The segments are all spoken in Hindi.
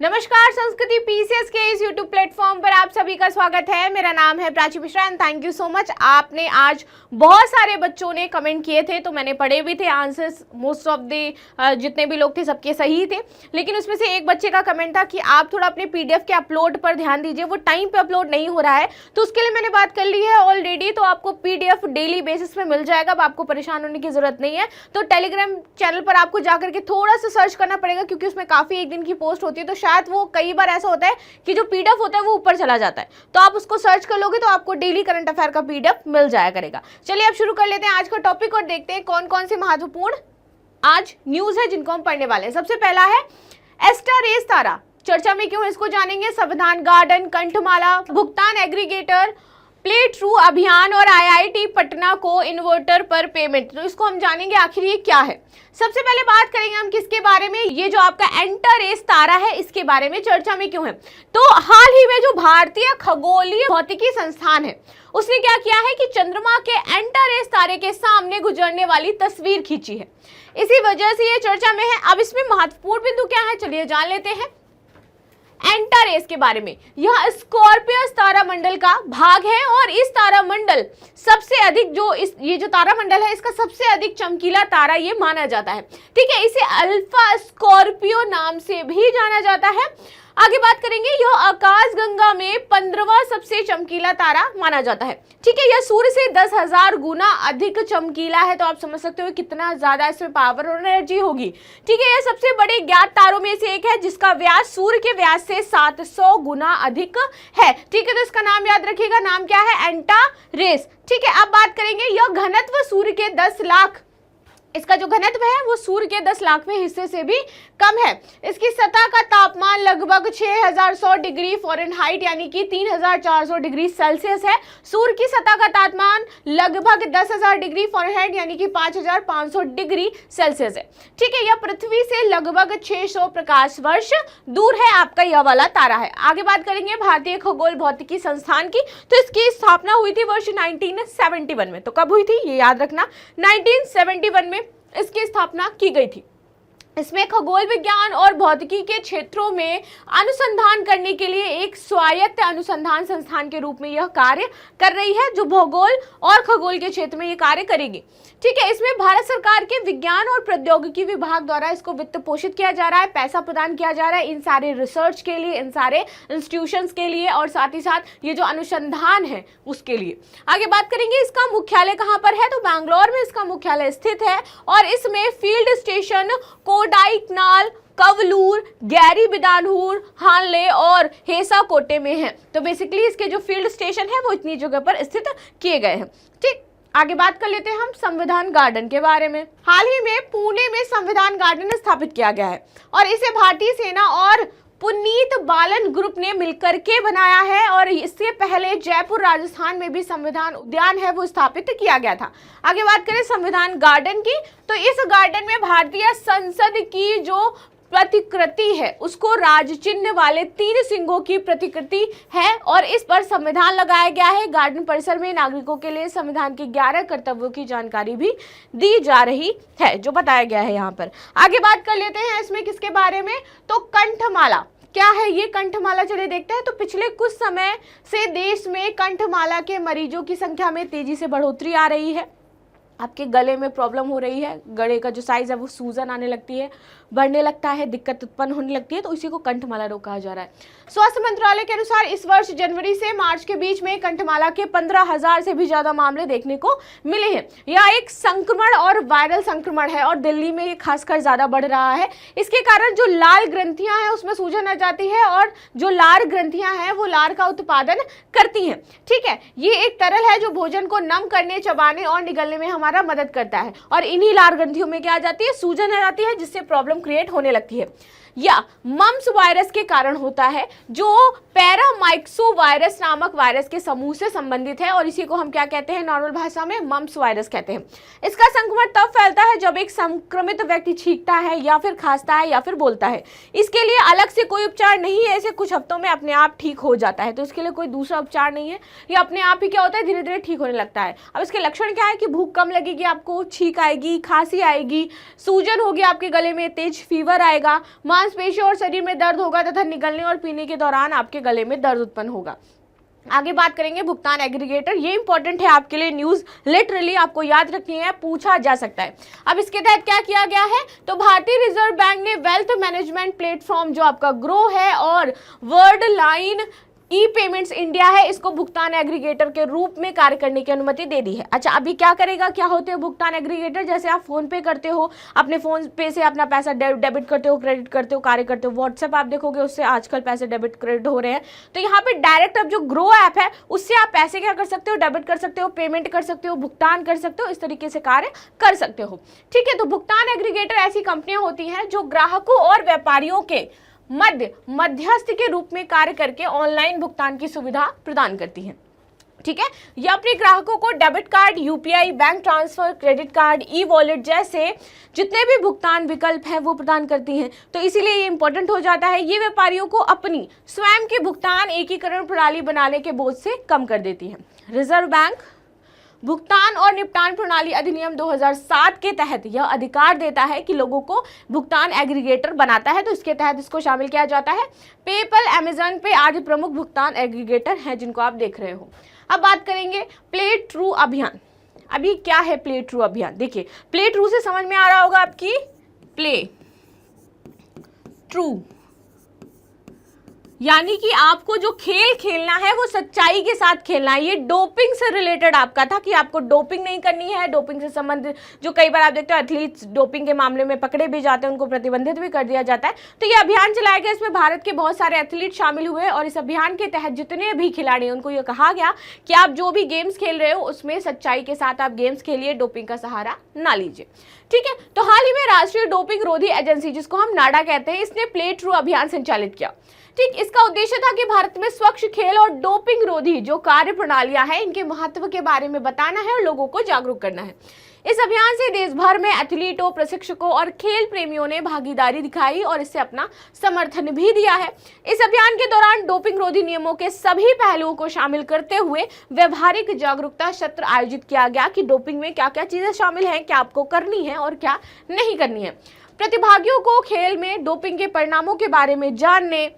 नमस्कार, संस्कृति पीसीएस के इस यूट्यूब प्लेटफॉर्म पर आप सभी का स्वागत है। मेरा नाम है Prachi Mishra and thank you so much. आपने आज बहुत सारे बच्चों ने कमेंट किए थे, तो मैंने पढ़े भी थे आंसर्स। मोस्ट ऑफ द जितने भी लोग थे सबके सही थे, लेकिन उसमें से एक बच्चे का कमेंट था कि आप थोड़ा अपने पीडीएफ के अपलोड पर ध्यान दीजिए, वो टाइम पे अपलोड नहीं हो रहा है। तो उसके लिए मैंने बात कर ली है ऑलरेडी, तो आपको पीडीएफ डेली बेसिस पे मिल जाएगा। अब आपको परेशान होने की जरूरत नहीं है। तो टेलीग्राम चैनल पर आपको जाकर के थोड़ा सा सर्च करना पड़ेगा, क्योंकि उसमें काफी एक दिन की पोस्ट होती है, तो शायद वो कई बार ऐसा होता है कि जो पीडीएफ होता है वो ऊपर चला जाता है। तो आप उसको सर्च कर लोगे तो आपको डेली करंट अफेयर का पीडीएफ मिल जाया करेगा। चलिए अब शुरू कर लेते हैं आज का टॉपिक और देखते हैं कौन कौन से महत्वपूर्ण आज न्यूज है जिनको हम पढ़ने वाले हैं। सबसे पहला है एस्टर रेस तारा चर्चा में क्यों है, इसको जानेंगे। संविधान गार्डन, कंठमाला, भुगतान एग्रीगेटर, प्ले ट्रू अभियान और आईआईटी पटना को इन्वर्टर पर पेमेंट, तो इसको हम जानेंगे आखिर ये क्या है। सबसे पहले बात करेंगे हम किसके बारे में, ये जो आपका एंटर एस तारा है इसके बारे में चर्चा में क्यों है। तो हाल ही में जो भारतीय खगोलीय भौतिकी संस्थान है उसने क्या किया है कि चंद्रमा के एंटर एस तारे के सामने गुजरने वाली तस्वीर खींची है। इसी वजह से ये चर्चा में है। अब इसमें महत्वपूर्ण बिंदु क्या है, चलिए जान लेते हैं एंटारेस के बारे में। यह स्कॉर्पियस तारामंडल का भाग है और इस तारामंडल सबसे अधिक ये जो तारामंडल है इसका सबसे अधिक चमकीला तारा ये माना जाता है। ठीक है, इसे अल्फा स्कॉर्पियो नाम से भी जाना जाता है। आगे बात करेंगे, यह आकाशगंगा में 15वां सबसे चमकीला तारा माना जाता है। ठीक है, यह सूर्य से 10,000 गुना अधिक चमकीला है, तो आप समझ सकते हो कितना ज्यादा इसमें पावर और एनर्जी होगी। ठीक है, यह सबसे बड़े ज्ञात तारों में से एक है जिसका व्यास सूर्य के व्यास से 700 गुना अधिक है। ठीक है, तो इसका नाम याद रखिएगा, नाम क्या है, एंटारेस। ठीक है, अब बात करेंगे, यह घनत्व सूर्य के 10 लाख, इसका जो घनत्व है वो सूर्य के 10 लाखवें हिस्से से भी कम है। इसकी सतह का तापमान लगभग 6100 डिग्री फ़ारेनहाइट यानी कि 3400 डिग्री सेल्सियस है। सूर्य की सतह का तापमान लगभग 10,000 डिग्री फ़ारेनहाइट यानी कि 5500 डिग्री सेल्सियस है। ठीक है, यह पृथ्वी से लगभग 600 प्रकाश वर्ष दूर है, आपका यह वाला तारा है। आगे बात करेंगे भारतीय खगोल भौतिकी संस्थान की, तो इसकी स्थापना हुई थी वर्ष 1971 में। तो कब हुई थी ये याद रखना, 1971 में इसकी स्थापना की गई थी। इसमें खगोल विज्ञान और भौतिकी के क्षेत्रों में अनुसंधान करने के लिए एक स्वायत्त अनुसंधान संस्थान के रूप में यह कार्य कर रही है, जो भूगोल और खगोल के क्षेत्र में यह कार्य करेगी। ठीक है, इसमें भारत सरकार के विज्ञान और प्रौद्योगिकी विभाग द्वारा इसको वित्त पोषित किया जा रहा है, पैसा प्रदान किया जा रहा है इन सारे रिसर्च के लिए, इन सारे इंस्टीट्यूशंस के लिए, और साथ ही साथ ये जो अनुसंधान है उसके लिए। आगे बात करेंगे, इसका मुख्यालय कहाँ पर है, तो बैंगलोर में इसका मुख्यालय स्थित है, और इसमें field station Kodaikanal, Kavalur, Gary बिदानहूर, हानले और हेसा कोटे में है। तो बेसिकली इसके जो फील्ड स्टेशन है वो इतनी जगह पर स्थित किए गए हैं। ठीक, आगे बात कर लेते हैं हम संविधान गार्डन के बारे में। हाल ही में पुणे में संविधान गार्डन स्थापित किया गया है और इसे भारतीय सेना और पुनीत बालन ग्रुप ने मिलकर के बनाया है, और इससे पहले जयपुर राजस्थान में भी संविधान उद्यान है वो स्थापित किया गया था। आगे बात करें संविधान गार्डन की, तो इस गार्डन में भारतीय संसद की जो प्रतिकृति है उसको राज चिन्ह वाले 3 सिंहों की प्रतिकृति है, और इस पर संविधान लगाया गया है। गार्डन परिसर में नागरिकों के लिए संविधान के 11 कर्तव्यों की जानकारी भी दी जा रही है, जो बताया गया है यहाँ पर। आगे बात कर लेते हैं इसमें किसके बारे में, तो कंठमाला क्या है ये कंठमाला, चलिए देखते हैं। तो पिछले कुछ समय से देश में कंठमाला के मरीजों की संख्या में तेजी से बढ़ोतरी आ रही है। आपके गले में प्रॉब्लम हो रही है, गले का जो साइज है वो सूजन आने लगती है, बढ़ने लगता है, दिक्कत उत्पन्न होने लगती है, तो इसी को कंठमाला रोग कहा जा रहा है। स्वास्थ्य मंत्रालय के अनुसार इस वर्ष जनवरी से मार्च के बीच में कंठमाला के 15,000 से भी ज्यादा मामले देखने को मिले हैं। यह एक संक्रमण और वायरल संक्रमण है और दिल्ली में ये खासकर ज्यादा बढ़ रहा है। इसके कारण जो लाल ग्रंथियां हैं उसमें सूजन आ जाती है, और जो लार ग्रंथियां हैं वो लार का उत्पादन करती हैं। ठीक है, ये एक तरल है जो भोजन को नम करने, चबाने और निगलने में हमारा मदद करता है, और इन्हीं लार ग्रंथियों में क्या आ जाती है, सूजन आ जाती है, जिससे प्रॉब्लम क्रिएट होने लगती है। या मम्स वायरस के कारण होता है, जो पैरामाइक्सो वायरस नामक वायरस के समूह से संबंधित है, और इसी को हम क्या कहते हैं, नॉर्मल भाषा में मम्स वायरस कहते हैं। इसका संक्रमण तब फैलता है जब एक संक्रमित व्यक्ति छींकता है या फिर खांसता है या फिर बोलता है। इसके लिए अलग से कोई उपचार नहीं है, ऐसे कुछ हफ्तों में अपने आप ठीक हो जाता है, तो इसके लिए कोई दूसरा उपचार नहीं है, ये अपने आप ही क्या होता है, धीरे धीरे ठीक होने लगता है। अब इसके लक्षण क्या है कि भूख कम लगेगी, आपको छींक आएगी, खांसी आएगी, सूजन होगी आपके गले में, तेज फीवर आएगा, मांसपेशियों और शरीर में दर्द होगा तथा निगलने और पीने के दौरान आपके गले में दर्द उत्पन्न होगा। आगे बात करेंगे भुगतान एग्रीगेटर। ये इंपॉर्टेंट है आपके लिए, न्यूज लिटरली आपको याद रखनी है, पूछा जा सकता है। अब इसके तहत क्या किया गया है, तो भारतीय रिजर्व बैंक ने वेल्थ मैनेजमेंट प्लेटफॉर्म जो आपका ग्रो है और वर्ल्ड लाइन ई पेमेंट्स इंडिया है, इसको भुगतान एग्रीगेटर के रूप में कार्य करने की अनुमति दे दी है। अच्छा, अभी क्या करेगा, क्या होते हैं भुगतान एग्रीगेटर? जैसे आप फोन पे करते हो, अपने फोन पे से अपना पैसा डेबिट करते हो, क्रेडिट करते हो, कार्य करते हो। व्हाट्सएप आप देखोगे उससे आजकल पैसे डेबिट क्रेडिट हो रहे हैं। तो यहाँ पे डायरेक्ट अब जो ग्रो ऐप है उससे आप पैसे क्या कर सकते हो, डेबिट कर सकते हो, पेमेंट कर सकते हो, भुगतान कर सकते हो, इस तरीके से कार्य कर सकते हो। ठीक है, तो भुगतान एग्रीगेटर ऐसी कंपनियां होती हैं जो ग्राहकों और व्यापारियों के मध्यस्थ के रूप में कार्य करके ऑनलाइन भुगतान की सुविधा प्रदान करती हैं। ठीक है, ये अपने ग्राहकों को debit card, UPI, bank transfer, credit card, e wallet जैसे जितने भी भुगतान विकल्प हैं वो प्रदान करती हैं। तो इसीलिए ये इंपॉर्टेंट हो जाता है। ये व्यापारियों को अपनी स्वयं के भुगतान एकीकरण प्रणाली बनाने के बोझ से कम कर देती है। रिजर्व बैंक भुगतान और निपटान प्रणाली अधिनियम 2007 के तहत यह अधिकार देता है कि लोगों को भुगतान एग्रीगेटर बनाता है। तो इसके तहत इसको शामिल किया जाता है। पेपल, अमेजन पे आदि प्रमुख भुगतान एग्रीगेटर हैं जिनको आप देख रहे हो। अब बात करेंगे प्ले ट्रू अभियान। अभी क्या है प्ले ट्रू अभियान? देखिए, प्ले ट्रू से समझ में आ रहा होगा आपकी, प्ले ट्रू यानी कि आपको जो खेल खेलना है वो सच्चाई के साथ खेलना है। ये डोपिंग से रिलेटेड आपका था कि आपको डोपिंग नहीं करनी है। डोपिंग से संबंधित जो कई बार आप देखते हो एथलीट्स डोपिंग के मामले में पकड़े भी जाते हैं, उनको प्रतिबंधित भी कर दिया जाता है। तो ये अभियान चलाया गया, इसमें भारत के बहुत सारे एथलीट शामिल हुए और इस अभियान के तहत जितने भी खिलाड़ी हैं उनको ये कहा गया कि आप जो भी गेम्स खेल रहे हो उसमें सच्चाई के साथ आप गेम्स खेलिए, डोपिंग का सहारा ना लीजिए। ठीक है, तो हाल ही में राष्ट्रीय डोपिंग रोधी एजेंसी, जिसको हम नाडा कहते हैं, इसने प्ले ट्रू अभियान संचालित किया। ठीक, इसका उद्देश्य था कि भारत में स्वच्छ खेल और डोपिंग रोधी जो कार्य प्रणालियां हैं इनके महत्व के बारे में बताना है और लोगों को जागरूक करना है। इस अभियान से देश भर में एथलीटों, प्रशिक्षकों और खेल प्रेमियों ने भागीदारी दिखाई और इससे अपना समर्थन भी दिया है। इस अभियान के दौरान डोपिंग रोधी नियमों के सभी पहलुओं को शामिल करते हुए व्यवहारिक जागरूकता सत्र आयोजित किया गया कि डोपिंग में क्या क्या चीजें शामिल हैं, क्या आपको करनी है और क्या नहीं करनी है। प्रतिभागियों को खेल में डोपिंग के परिणामों के बारे में जानने,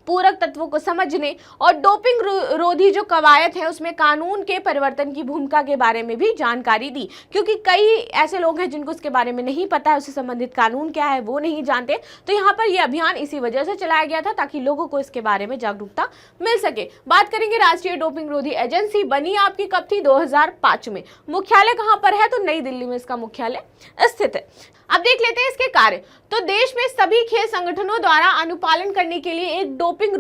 पूरक तत्वों को समझने और डोपिंग रोधी जो कवायद है उसमें कानून के परिवर्तन की भूमिका के बारे में भी जानकारी दी, क्योंकि कई ऐसे लोग हैं जिनको उसके बारे में नहीं पता है, उससे संबंधित कानून क्या है वो नहीं जानते। तो यहाँ पर यह अभियान इसी वजह से चलाया गया था ताकि लोगों को इसके बारे में जागरूकता मिल सके। बात करेंगे राष्ट्रीय डोपिंग रोधी एजेंसी बनी आपकी कब थी? 2005 में। मुख्यालय कहाँ पर है? तो नई दिल्ली में इसका मुख्यालय स्थित है। अब देख लेते हैं इसके कार्य। तो देश में सभी खेल संगठनों द्वारा अनुपालन करने के लिए एक डोपिंग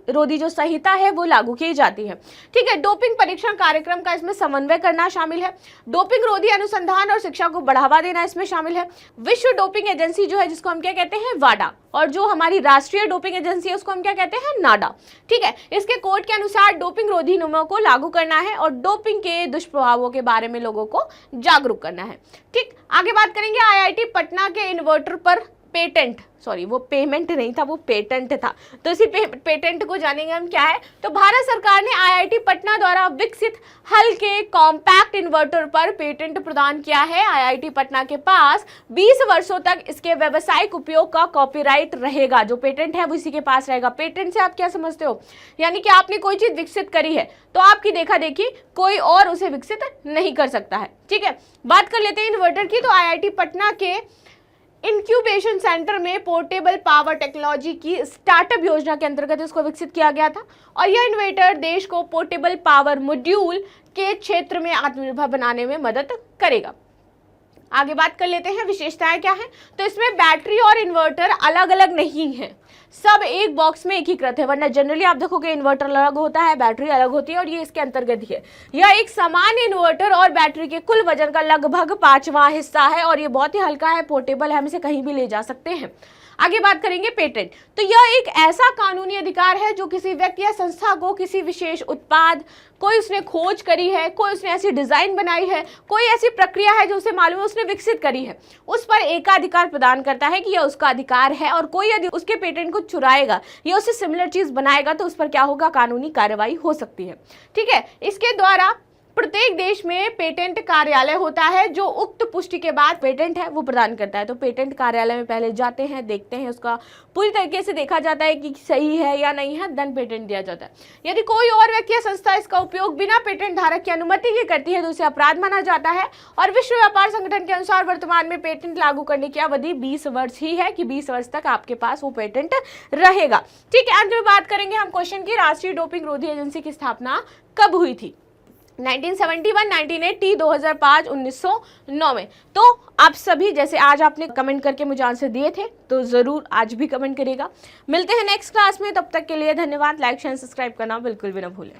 रोधी जो संहिता है वो लागू की जाती है। ठीक है, डोपिंग परीक्षण कार्यक्रम का इसमें समन्वय करना शामिल है। डोपिंग रोधी अनुसंधान और शिक्षा को बढ़ावा देना इसमें शामिल है। विश्व डोपिंग एजेंसी जो है जिसको हम क्या कहते हैं? वाडा, और जो हमारी राष्ट्रीय डोपिंग एजेंसी है उसको हम क्या कहते हैं? नाडा। ठीक है, इसके कोड के अनुसार डोपिंग रोधी नियमों को लागू करना है और डोपिंग के दुष्प्रभावों के बारे में लोगों को जागरूक करना है। ठीक, आगे बात करेंगे आईआईटी पटना के इन्वर्टर पर पेटेंट, सॉरी वो पेमेंट नहीं था, वो पेटेंट था। तो इसी पेटेंट को जानेंगे हम क्या है। तो भारत सरकार ने आईआईटी पटना द्वारा विकसित हल्के कॉम्पैक्ट इन्वर्टर पर पेटेंट प्रदान किया है। आईआईटी पटना के पास 20 वर्षों तक इसके व्यावसायिक उपयोग का कॉपीराइट रहेगा। जो पेटेंट है वो इसी के पास रहेगा। पेटेंट से आप क्या समझते हो? यानी कि आपने कोई चीज विकसित करी है तो आपकी देखा देखी कोई और उसे विकसित नहीं कर सकता है। ठीक है, बात कर लेते हैं इन्वर्टर की। तो आईआईटी पटना के इंक्यूबेशन सेंटर में पोर्टेबल पावर टेक्नोलॉजी की स्टार्टअप योजना के अंतर्गत इसको विकसित किया गया था और यह इन्वर्टर देश को पोर्टेबल पावर मॉड्यूल के क्षेत्र में आत्मनिर्भर बनाने में मदद करेगा। आगे बात कर लेते हैं विशेषताएं क्या है। तो इसमें बैटरी और इन्वर्टर अलग अलग नहीं है, सब एक बॉक्स में एकीकृत है। वरना जनरली आप देखोगे इन्वर्टर अलग होता है, बैटरी अलग होती है और ये इसके अंतर्गत ही है। यह एक समान इन्वर्टर और बैटरी के कुल वजन का लगभग 5वां हिस्सा है और ये बहुत ही हल्का है, पोर्टेबल है, हम इसे कहीं भी ले जा सकते हैं। आगे बात करेंगे पेटेंट। तो यह एक ऐसा कानूनी अधिकार है जो किसी व्यक्ति या संस्था को किसी विशेष उत्पाद, कोई उसने खोज करी है, कोई उसने ऐसी डिजाइन बनाई है, कोई ऐसी प्रक्रिया है जो उसे मालूम है उसने विकसित करी है, उस पर एकाधिकार प्रदान करता है कि यह उसका अधिकार है। और कोई यदि उसके पेटेंट को चुराएगा या उससे सिमिलर चीज बनाएगा तो उस पर क्या होगा? कानूनी कार्रवाई हो सकती है। ठीक है, इसके द्वारा प्रत्येक देश में पेटेंट कार्यालय होता है जो उक्त पुष्टि के बाद पेटेंट है वो प्रदान करता है। तो पेटेंट कार्यालय में पहले जाते हैं, देखते हैं, उसका पूरी तरीके से देखा जाता है कि सही है या नहीं है, देन पेटेंट दिया जाता है। यदि कोई और व्यक्ति या संस्था इसका उपयोग बिना पेटेंट धारक की अनुमति के करती है तो उसे अपराध माना जाता है। और विश्व व्यापार संगठन के अनुसार वर्तमान में पेटेंट लागू करने की अवधि 20 वर्ष ही है कि 20 वर्ष तक आपके पास वो पेटेंट रहेगा। ठीक है, अंत में बात करेंगे हम क्वेश्चन की, राष्ट्रीय डोपिंग रोधी एजेंसी की स्थापना कब हुई थी? 1971, 1980, 2005, 1909 में। तो आप सभी जैसे आज आपने कमेंट करके मुझे आंसर दिए थे तो ज़रूर आज भी कमेंट करिएगा। मिलते हैं नेक्स्ट क्लास में, तब तक के लिए धन्यवाद। लाइक शेयर सब्सक्राइब करना बिल्कुल भी ना भूलें।